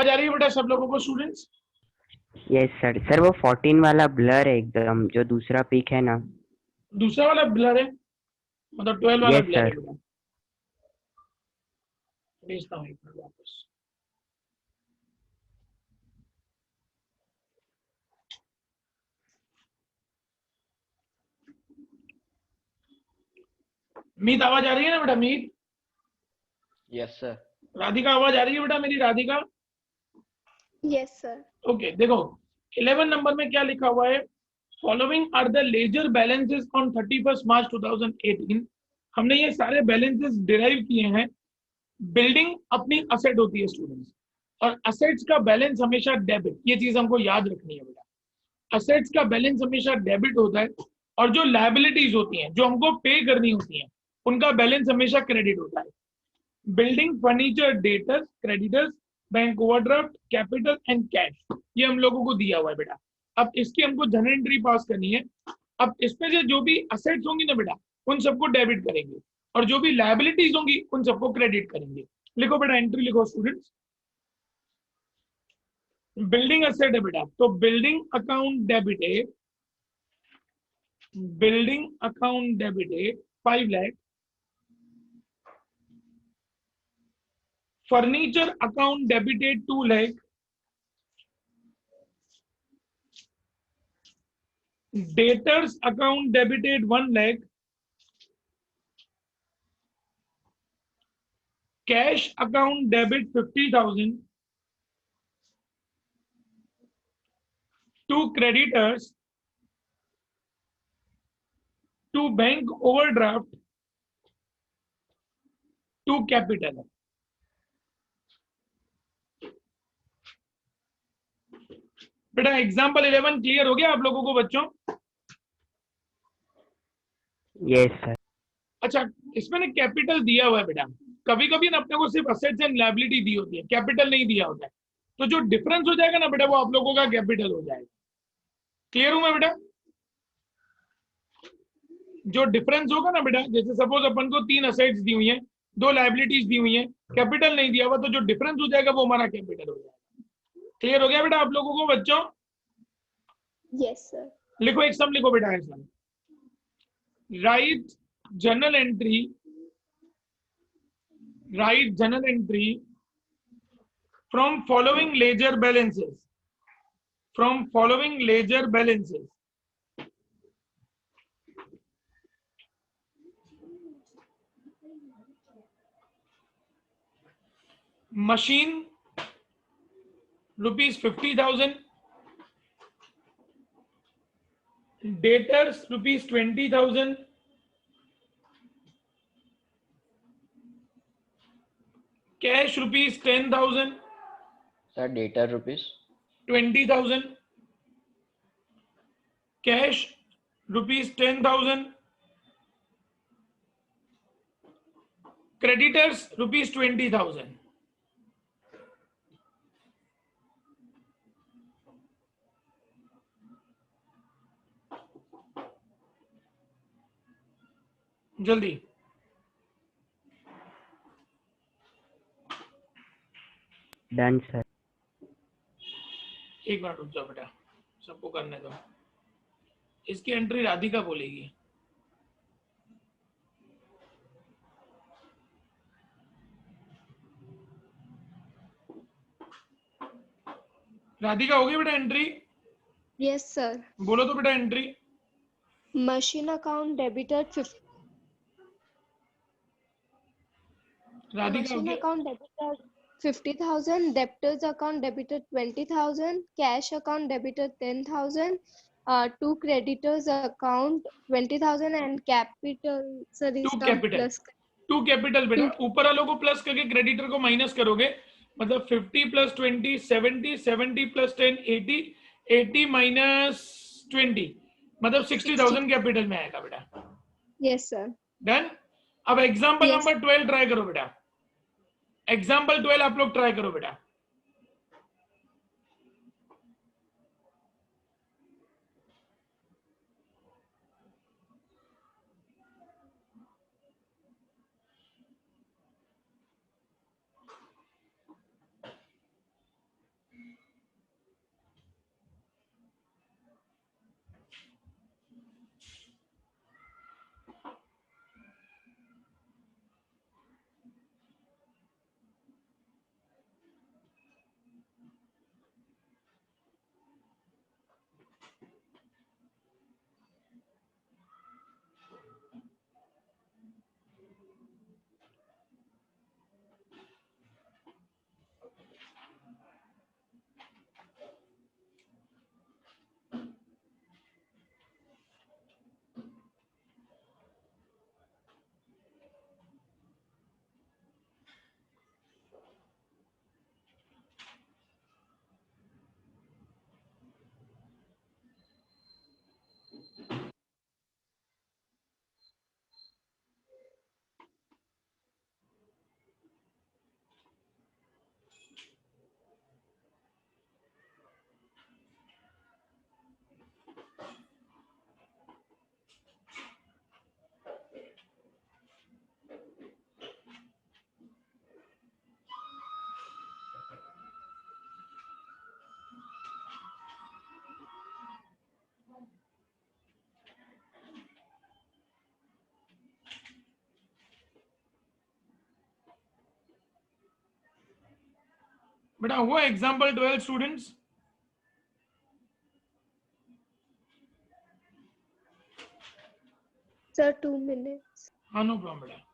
आवाज आ रही है बेटा सब लोगों को स्टूडेंट्स? Yes sir. सर वो 14 वाला ब्लर है एकदम, जो दूसरा पिक है ना। दूसरा वाला ब्लर है मतलब 12 वाला यस ब्लर है सर। बेटा। भेजता हूँ एक मिनट वापस। मीत आवाज आ रही है ना बेटा? मीत, यस सर। राधिका आवाज आ रही है बेटा मेरी? Radhika yes sir. ओके। देखो 11 नंबर में क्या लिखा हुआ है? Following are the ledger balances on 31 March 2018। हमने ये सारे बैलेंसेस डिराइव किए हैं। बिल्डिंग अपनी असेट होती है स्टूडेंट्स, और असेट्स का बैलेंस हमेशा डेबिट, ये चीज हमको याद रखनी है बेटा। असेट्स का बैलेंस हमेशा डेबिट होता है, और जो लायबिलिटीज होती हैं जो हमको पे करनी होती हैं उनका बैलेंस हमेशा क्रेडिट होता है। Building, furniture, debtors, creditors, bank overdraft, capital and cash, ये हम लोगों को दिया हुआ है बेटा। अब इसकी हमको जनरल एंट्री पास करनी है। अब इसमें से जो भी असेट्स होंगी ना बेटा, उन सबको डेबिट करेंगे, और जो भी लायबिलिटीज होंगी उन सबको क्रेडिट करेंगे। लिखो बेटा, एंट्री लिखो स्टूडेंट्स। बिल्डिंग असेट है बेटा, तो बिल्डिंग अकाउंट डेबिट है, बिल्डिंग अकाउंट डेबिट है 5 lakh. Furniture account debited 2 lakh. Debtors account debited 1 lakh। Cash account debit 50,000 to creditors, to bank overdraft, to capital। बेटा एग्जाम्पल 11 क्लियर हो गया आप लोगों को बच्चों? Yes sir. अच्छा, इसमें ना कैपिटल दिया हुआ है बेटा। कभी कभी ना अपने को सिर्फ असेट्स एंड लायबिलिटी दी होती है, कैपिटल नहीं दिया होता है। तो जो डिफरेंस हो जाएगा ना बेटा, वो आप लोगों का कैपिटल हो जाएगा। क्लियर हूं मैं बेटा? जो डिफरेंस होगा ना बेटा, जैसे सपोज अपन को 3 असेट्स दी हुई हैं, 2 लायबिलिटीज दी हुई हैं, कैपिटल नहीं दिया हुआ, तो जो डिफरेंस हो जाएगा वो हमारा कैपिटल हो जाएगा। क्लियर हो गया बेटा आप लोगों को बच्चों? Yes sir. लिखो, एक सम लिखो बेटा ऐसा। Right journal entry, right journal entry from following ledger balances, from following ledger balances. Machine rupees 50,000, debtors rupees 20,000, cash rupees 10,000, sir data rupees 20,000, cash rupees 10,000, creditors rupees 20,000। जल्दी डन सर। एक minute रुक जाओ बेटा, सबको करने दो। इसकी एंट्री राधिका बोलेगी। राधिका होगी बेटा एंट्री? Yes sir. बोलो तो बेटा entry. Machine account debited Radhika machine होगी? account debited 50,000, debtors account debited 20,000, cash account debited 10,000, two creditors account 20,000 and capital sir is to come capital, plus to capital बेटा। two ऊपर वालों को प्लस करके creditor को माइनस करोगे, मतलब 50 प्लस 20 70, 70 प्लस 10 80, 80 माइनस 20 मतलब 60,000 कैपिटल में आएगा बेटा। yes sir। डन। अब एग्जांपल Yes नंबर 12 ट्राई करो बेटा। एग्जांपल 12 आप लोग ट्राई करो बेटा। बेटा हुआ एग्जाम्पल 12 स्टूडेंट्स? Sir, 2 minutes. हाँ नो प्रॉब्लम बेटा.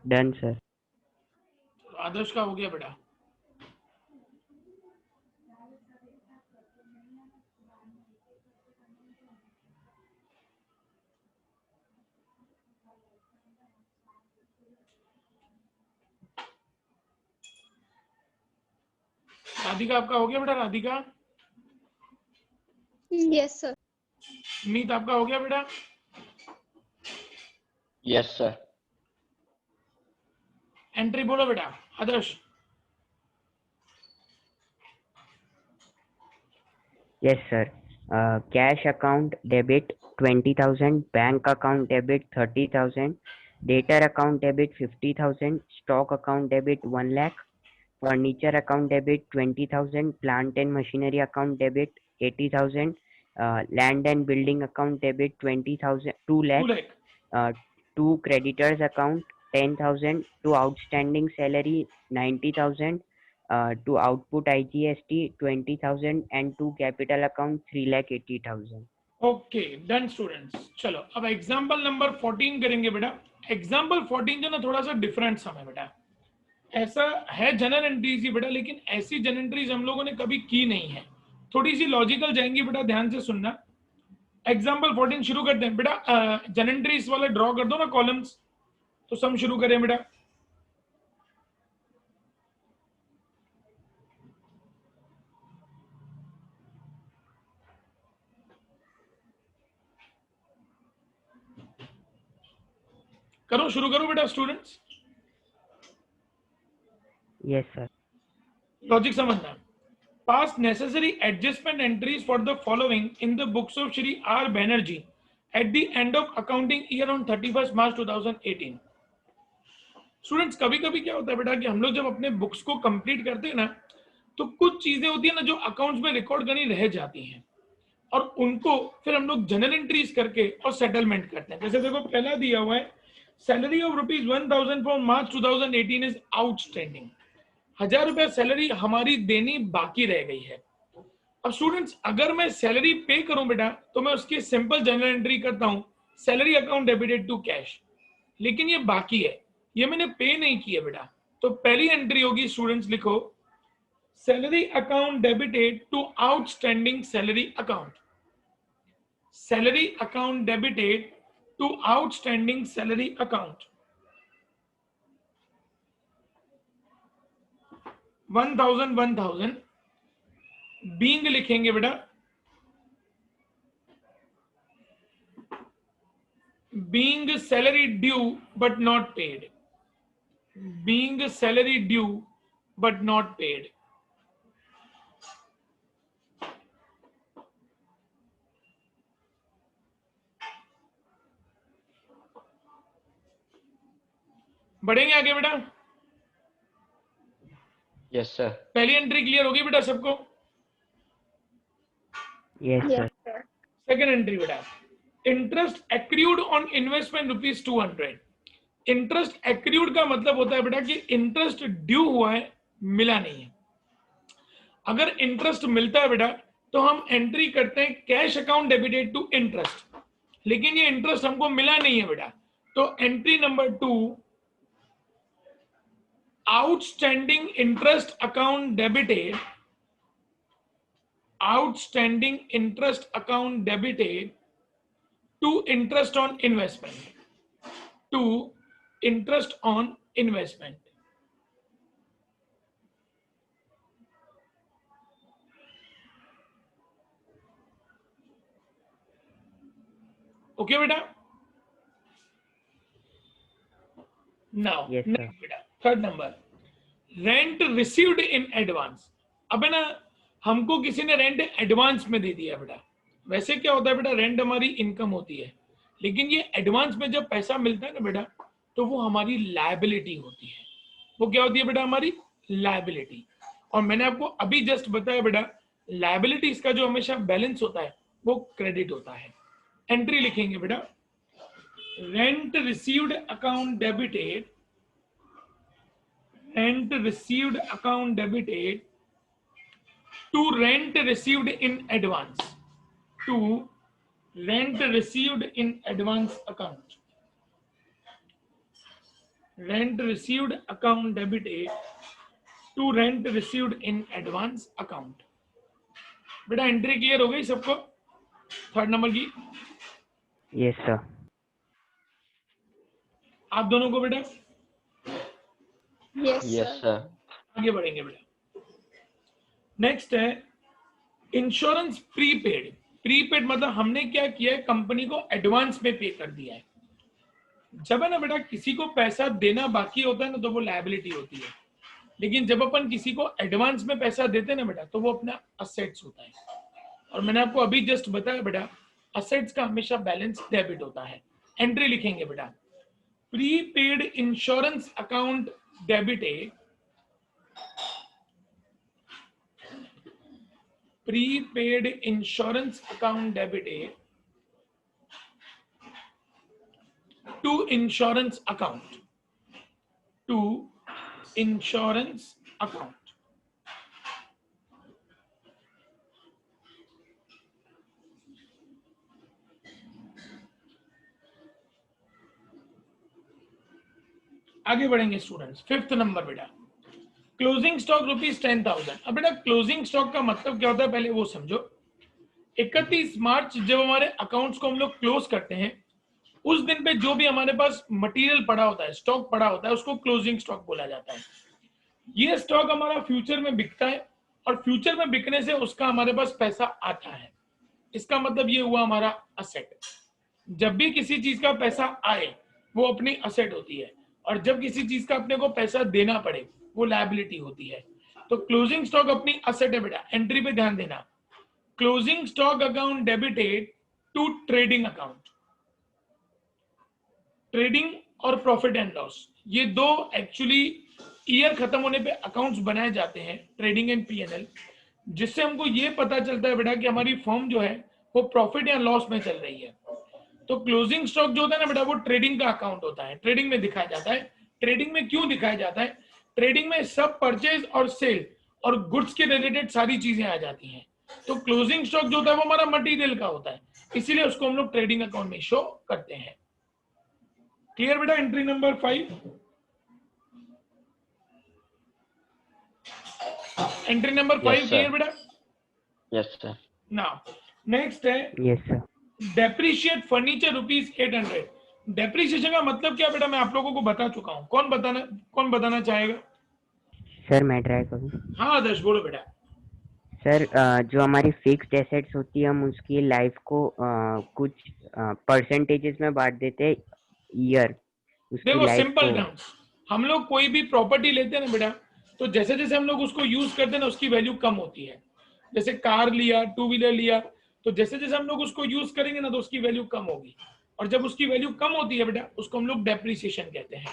Done sir. आदर्श का हो गया बेटा. राधिका आपका हो गया बेटा? राधिका. Yes, sir. मीत आपका हो गया बेटा? Yes, sir. एंट्री बोलो बेटा. आदर्श. Yes sir. Cash account debit 20,000, bank account debit 30,000, data account debit 50,000, stock account debit 1 lakh, furniture account debit 20,000, plant and machinery account debit 80,000, land and building account debit 20,000, 2 2 lakh, lakh. to creditors account 10,000, to outstanding salary 90,000, to output IGST 20,000 and to capital account 3,80,000. Okay done students. चलो अब example number 14 करेंगे बेटा. Example 14 जो ना थोड़ा सा different सम है बेटा. ऐसा है जनरल एंट्रीज ही बेटा, लेकिन ऐसी जनरल एंट्रीज हम लोगों ने कभी की नहीं है. थोड़ी सी लॉजिकल जाएंगी बेटा, ध्यान से सुनना. एग्जाम्पल 14 शुरू करते हैं बेटा. जनरल एंट्रीज वाले ड्रॉ कर दो ना कॉलम्स. तो सम शुरू करें बेटा. करो, शुरू करो बेटा स्टूडेंट्स. Yes sir. लॉजिक समझना. Past necessary adjustment entries for the following in the books of Shri R. Banerjee at the end of accounting year on 31st March 2018. Students कभी कभी क्या होता है बेटा कि हम लोग जब अपने बुक्स को कंप्लीट करते हैं ना, तो कुछ चीजें होती है ना जो अकाउंट्स में रिकॉर्ड करनी रह जाती हैं, और उनको फिर हम लोग जनरल एंट्रीज करके और सेटलमेंट करते हैं. जैसे देखो पहला दिया हुआ है, salary of ₹1,000 for March 2018 is outstanding. 1,000 रुपया सैलरी हमारी देनी बाकी रह गई है. अब स्टूडेंट्स अगर मैं सैलरी पे करूं बेटा, तो मैं उसकी सिंपल जनरल एंट्री करता हूं, salary account debited to cash. लेकिन ये बाकी है, ये मैंने पे नहीं किया बेटा. तो पहली एंट्री होगी स्टूडेंट्स, लिखो salary account debited to outstanding salary account. Salary account debited to outstanding salary account. 1,000 being लिखेंगे बेटा, being salary due but not paid. Being salary due but not paid. बढ़ेंगे आगे बेटा. Yes, sir. पहली entry clear होगी बेटा सबको? Yes sir. Yes, sir. Second entry बेटा, interest accrued on investment ₹200. Interest accrued का मतलब होता है बेटा कि इंटरेस्ट ड्यू हुआ है, मिला नहीं है. अगर इंटरेस्ट मिलता है बेटा तो हम एंट्री करते हैं cash account debited to interest, लेकिन ये इंटरेस्ट हमको मिला नहीं है बेटा. तो entry number 2, outstanding interest account debited, outstanding interest account debited to interest on investment, to interest on investment. Okay बेटा. Now Yes, sir. नेक्स्ट बेटा third number, rent received in advance. अब है ना, हमको किसी ने रेंट एडवांस में दे दिया बेटा। वैसे क्या होता है बेटा, रेंट हमारी इनकम होती है, लेकिन ये एडवांस में जब पैसा मिलता है ना बेटा, तो वो हमारी लायबिलिटी होती है। वो क्या होती है बेटा, हमारी लायबिलिटी। और मैंने आपको अभी जस्ट बताया बेटा, लायबिलिटीज का जो हमेशा बैलेंस होता है वो क्रेडिट होता है। एंट्री लिखेंगे बेटा, rent received account debited, rent received account debited to rent received in advance, to rent received in advance account, rent received account debited to rent received in advance account। बेटा entry clear हो गई सबको third number की? Yes, sir. आप दोनों को बेटा? Yes, Yes, sir. sir. आगे बढ़ेंगे बेटा। नेक्स्ट है इंश्योरेंस प्रीपेड। प्रीपेड मतलब हमने क्या किया है, कंपनी को एडवांस में पे कर दिया है। जब है ना बेटा किसी को पैसा देना बाकी होता है ना, तो वो लायबिलिटी होती है, लेकिन जब अपन किसी को एडवांस में पैसा देते हैं ना बेटा, तो वो अपना असेट्स होता है। और मैंने आपको अभी जस्ट बताया बेटा, असेट्स का हमेशा बैलेंस डेबिट होता है। एंट्री लिखेंगे बेटा, prepaid insurance account debited, prepaid insurance account debited to insurance account, to insurance account। आगे बढ़ेंगे स्टूडेंट्स, फिफ्थ नंबर बेटा, क्लोजिंग स्टॉक ₹10,000। अब बेटा क्लोजिंग स्टॉक का मतलब क्या होता है पहले वो समझो। 31 मार्च जब हमारे अकाउंट्स को हम लोग क्लोज करते हैं, उस दिन पे जो भी हमारे पास मटेरियल पड़ा होता है, स्टॉक पड़ा होता है, उसको क्लोजिंग स्टॉक बोला जाता है। ये स्टॉक हमारा फ्यूचर में बिकता है, और फ्यूचर में बिकने से उसका हमारे पास पैसा आता है। इसका मतलब ये हुआ हमारा असेट। जब भी किसी चीज का पैसा आए वो अपनी असेट होती है, और जब किसी चीज का अपने को पैसा देना पड़े वो लायबिलिटी होती है। तो क्लोजिंग स्टॉक अपनी असेट है बेटा। एंट्री पे ध्यान देना, closing stock account debited to trading account. Trading और प्रॉफिट एंड लॉस, ये दो एक्चुअली ईयर खत्म होने पे अकाउंट्स बनाए जाते हैं, ट्रेडिंग एंड पीएनएल, जिससे हमको ये पता चलता है बेटा कि हमारी फर्म जो है वो प्रॉफिट या लॉस में चल रही है। तो क्लोजिंग स्टॉक जो होता है ना बेटा, वो ट्रेडिंग का अकाउंट होता है, ट्रेडिंग में दिखाया जाता है। ट्रेडिंग में क्यों दिखाया जाता है? ट्रेडिंग में सब परचेज और सेल और गुड्स के रिलेटेड सारी चीजें आ जाती हैं। तो क्लोजिंग स्टॉक जो होता है वो हमारा मटेरियल का होता है, इसीलिए उसको हम लोग ट्रेडिंग अकाउंट में शो करते हैं। क्लियर बेटा? Entry number 5, entry number 5 Yes, sir. Clear बेटा? Yes, sir. नाउ नेक्स्ट है Yes, sir. Depreciate furniture ₹800। Depreciation का मतलब क्या बेटा, मैं आप लोगों को बता चुका हूं। कौन बताना चाहेगा? सर मैं ट्राई करूँ? हाँ आदर्श बोलो बेटा। सर जो हमारी फिक्स्ड एसेट्स होती है, हम उसकी लाइफ को कुछ परसेंटेजेस में बांट देते हैं ईयर, उसकी देखो लाइफ सिंपल को। टर्म्स, हम लोग कोई भी प्रॉपर्टी लेते हैं ना बेटा, तो जैसे जैसे हम लोग उसको यूज करते हैं ना, उसकी वैल्यू कम होती है। जैसे कार लिया, टू व्हीलर लिया, तो जैसे जैसे हम लोग उसको यूज करेंगे ना, तो उसकी वैल्यू कम होगी। और जब उसकी वैल्यू कम होती है बेटा, उसको हम लोग डेप्रिसिएशन कहते हैं।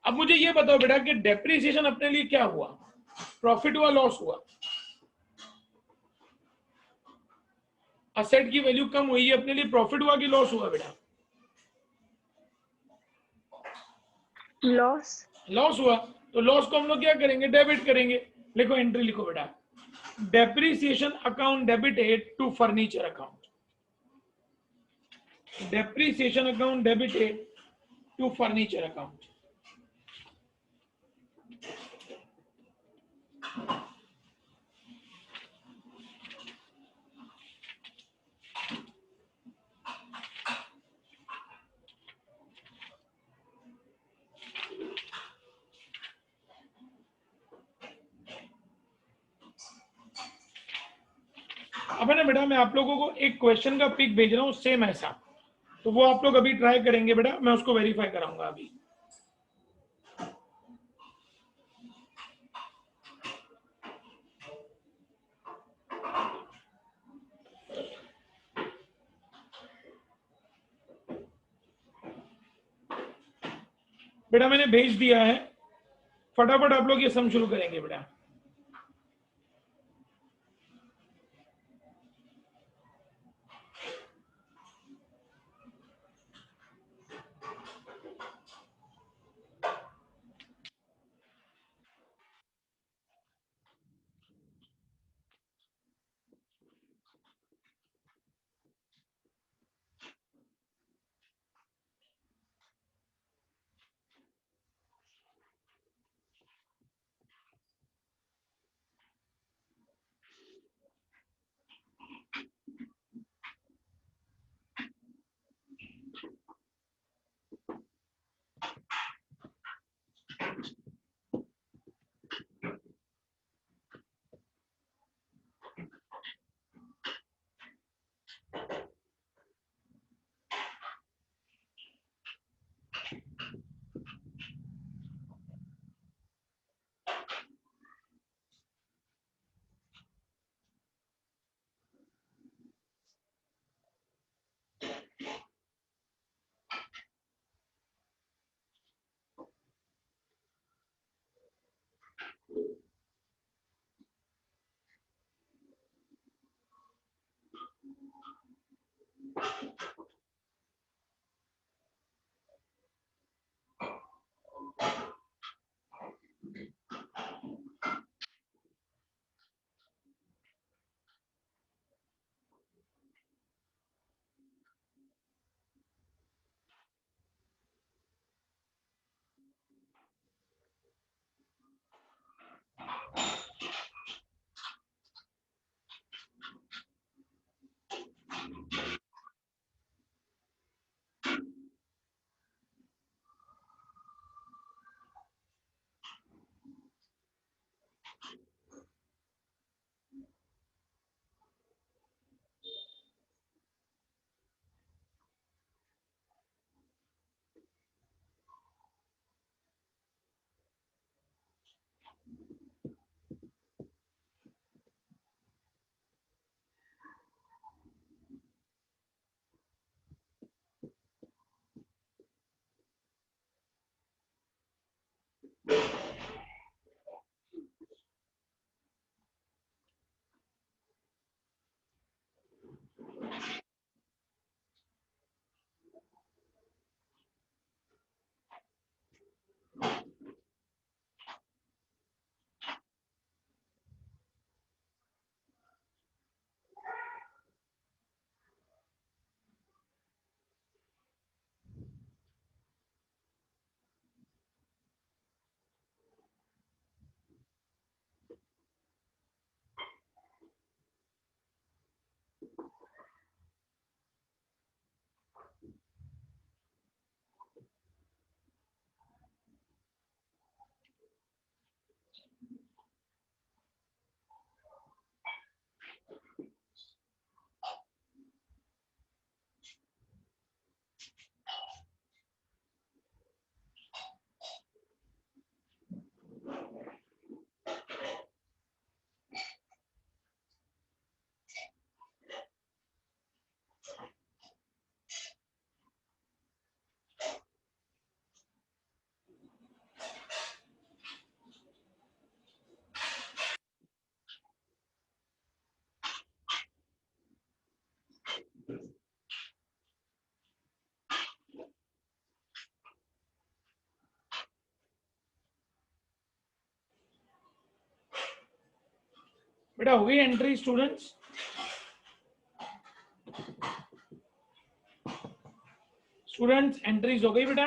अब मुझे ये बताओ बेटा कि डेप्रिसिएशन अपने लिए क्या हुआ, प्रॉफिट हुआ, लॉस हुआ? असेट की वैल्यू कम हुई है, अपने लिए प्रॉफिट हुआ कि लॉस हुआ बेटा? Loss. लॉस हुआ। तो लॉस को हम लोग क्या करेंगे, डेबिट करेंगे। लिखो, एंट्री लिखो बेटा, depreciation account debited to furniture account, depreciation account debited to furniture account. अब है ना बेटा, मैं आप लोगों को एक क्वेश्चन का पिक भेज रहा हूँ सेम ऐसा, तो वो आप लोग अभी ट्राई करेंगे बेटा, मैं उसको वेरीफाई कराऊंगा अभी। बेटा मैंने भेज दिया है, फटाफट आप लोग ये सम शुरू करेंगे बेटा। बेटा हो गई एंट्री स्टूडेंट्स? स्टूडेंट्स एंट्रीज हो गई बेटा?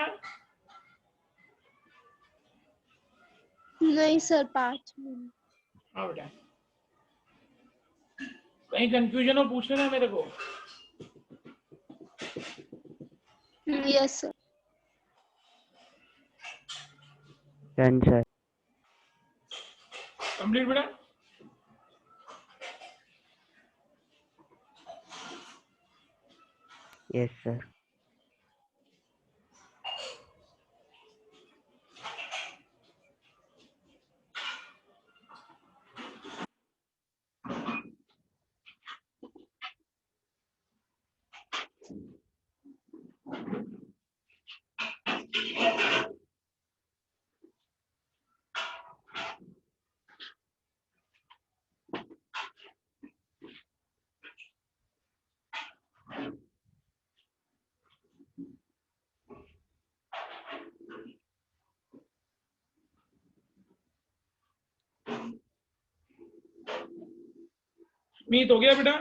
नहीं सर, 5 मिनट। हाँ बेटा, कहीं कंफ्यूजन हो पूछ लेना मेरे को। Yes sir. Done, sir. Complete बेटा? Yes, sir. मीत हो गया बेटा?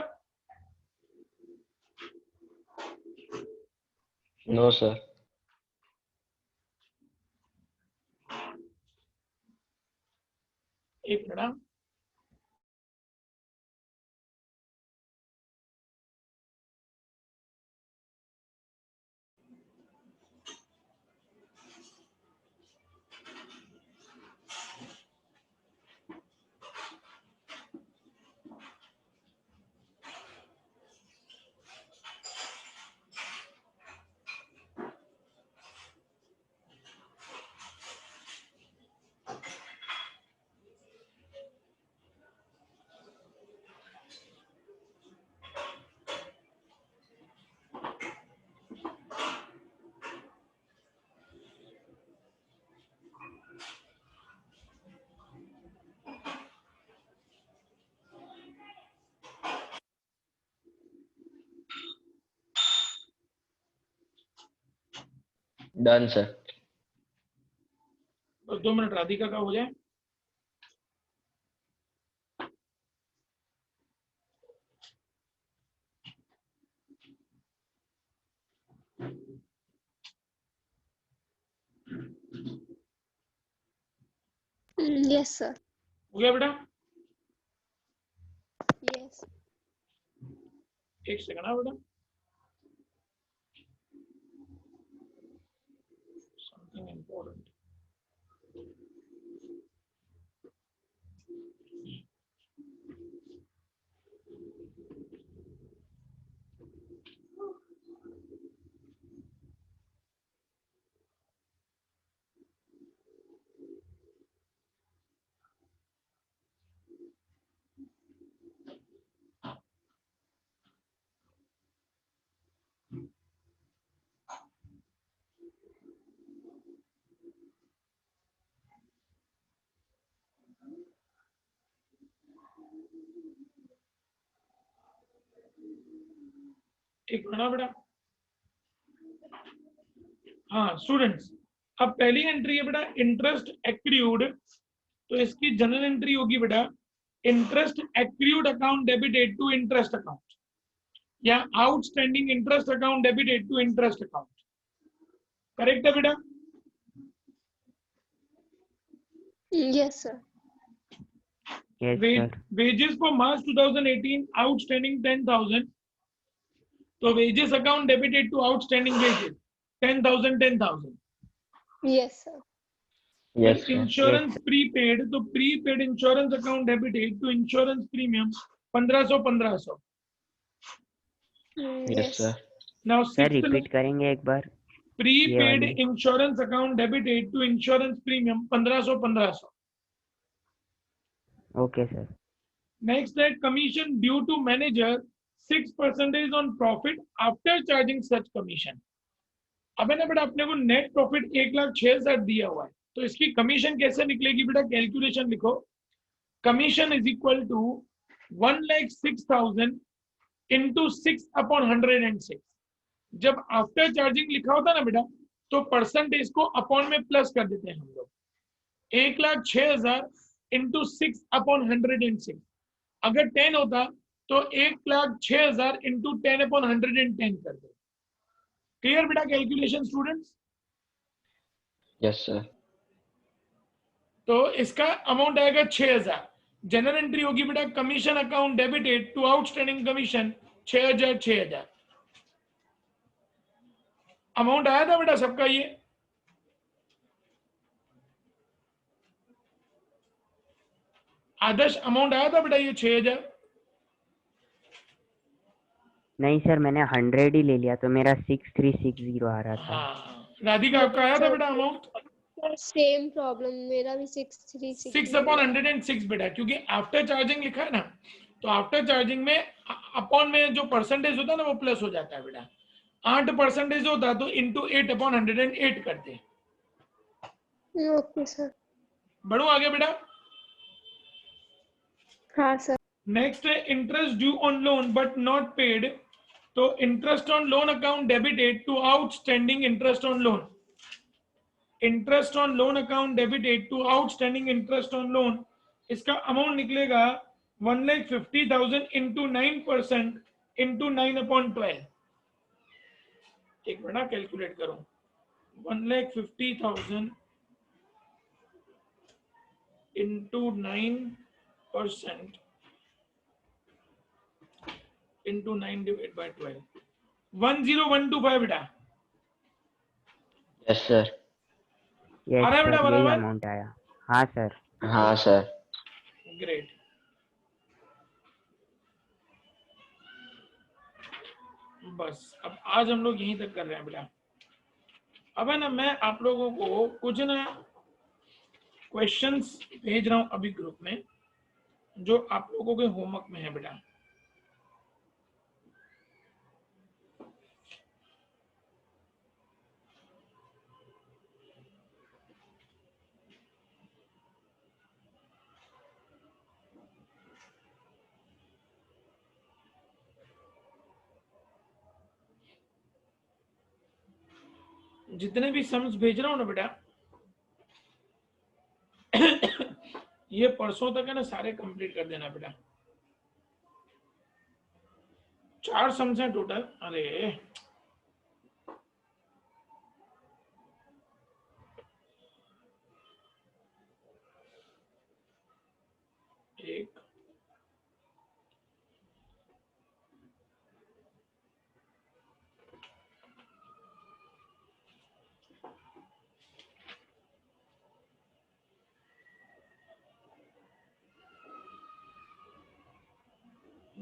No, sir. एक मिनट। Done, sir. बस 2 मिनट राधिका का हो जाए। Yes, sir. हो गया बेटा? Yes. एक सेकंड है बेटा। Something important. एक मिनट बेटा। हाँ स्टूडेंट्स, अब पहली एंट्री है बेटा इंटरेस्ट एक्रूड, तो इसकी जनरल एंट्री होगी बेटा interest accrued account debited to interest account, या outstanding interest account debited to interest account. Correct है बेटा? Yes, sir. Yes, sir. Wages for March 2018 outstanding 10,000, तो wages account debited to outstanding wages 10,000 10,000। Yes, sir. Yes, sir. Insurance prepaid, तो prepaid insurance account debited to insurance premium 1500 1500। Yes, sir. Now sir repeat करेंगे एक बार? Prepaid वाली। Insurance account debited to insurance premium 1500 1500। Okay sir. Next है commission due to manager 6% on profit after charging such commission. अब है ना बेटा अपने को नेट प्रॉफिट 1,06,000 दिया हुआ है, तो इसकी कमीशन कैसे निकलेगी बेटा? कैलकुलेशन लिखो। Commission is equal to 1,06,000 into 6/106। जब आफ्टर चार्जिंग लिखा होता ना बेटा, तो परसेंटेज को अपॉन में प्लस कर देते हैं हम लोग। 1,06,000 इंटू 6/106। अगर 10 होता तो 1,06,000 इंटू 10/110 कर दे। क्लियर बेटा कैलकुलेशन स्टूडेंट्स? Yes, sir. तो इसका अमाउंट आएगा 6,000। जनरल एंट्री होगी बेटा commission account debited to outstanding commission 6,000 6,000। Amount आया था बेटा सबका ये? आदर्श अमाउंट आया था बेटा ये 6,000? नहीं सर, मैंने 100 ही ले लिया तो मेरा 6360 आ रहा था। हाँ राधिका आपका आया था बेटा अमाउंट? सेम प्रॉब्लम, मेरा भी 636 6/106 बेटा, क्योंकि आफ्टर चार्जिंग लिखा है ना, तो आफ्टर चार्जिंग में अपॉन में जो परसेंटेज होता है ना वो प्लस हो जाता है बेटा। 8% होता तो इंटू 8/108 करते। Okay sir. बढ़ो आगे बेटा। हाँ सर। नेक्स्ट है interest due on loan but not paid, तो interest on loan account debited to outstanding interest on loan. Interest on loan account debited to outstanding interest on loan, इसका amount निकलेगा 1,50,000 into 9% into 9/12. एक minute calculate करूं. 1,50,000 into 9% into 9 divided by 12. 10125 बेटा. Yes, sir. Yes आ रहा है बेटा sir, यही बराबर? अमाउंट आया. हाँ सर. हाँ sir. ग्रेट. बस अब आज हम लोग यहीं तक कर रहे हैं बेटा. अब है ना, मैं आप लोगों को कुछ ना क्वेश्चंस भेज रहा हूं अभी ग्रुप में, जो आप लोगों के होमवर्क में है बेटा. जितने भी सम्स भेज रहा हूं ना बेटा, ये परसों तक है ना सारे कंप्लीट कर देना बेटा. 4 सम्स हैं टोटल. अरे एक,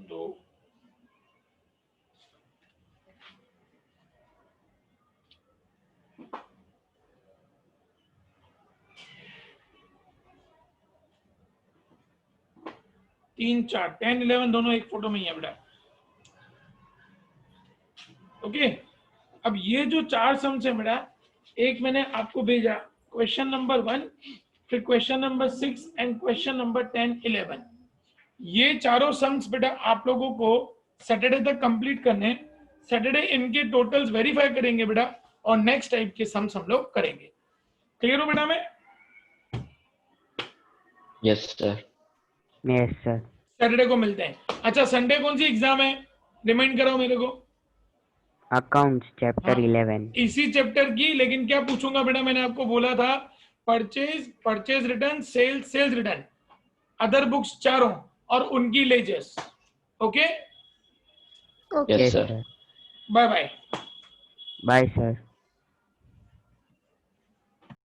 दो, तीन, 4, 10, 11 दोनों एक फोटो में ही है बेटा. ओके. अब ये जो 4 सम्स है बेटा, एक मैंने आपको भेजा क्वेश्चन नंबर 1, फिर question number 6 and question number 10, 11. ये चारों सम्स बेटा आप लोगों को सैटरडे तक कंप्लीट करने. सैटरडे इनके टोटल्स वेरीफाई करेंगे बेटा, और नेक्स्ट टाइप के सम्स हम लोग करेंगे. क्लियर हो बेटा? मैं Yes, sir. Yes sir. Saturday को मिलते हैं. अच्छा, संडे कौन सी एग्जाम है, रिमाइंड कराओ मेरे को. Accounts chapter 11. इसी चैप्टर की, लेकिन क्या पूछूंगा बेटा, मैंने आपको बोला था purchase return, sales return, other books चारों और उनकी लेजेस. Okay, Okay. Yes, yes sir. Sir. Bye bye. Bye sir.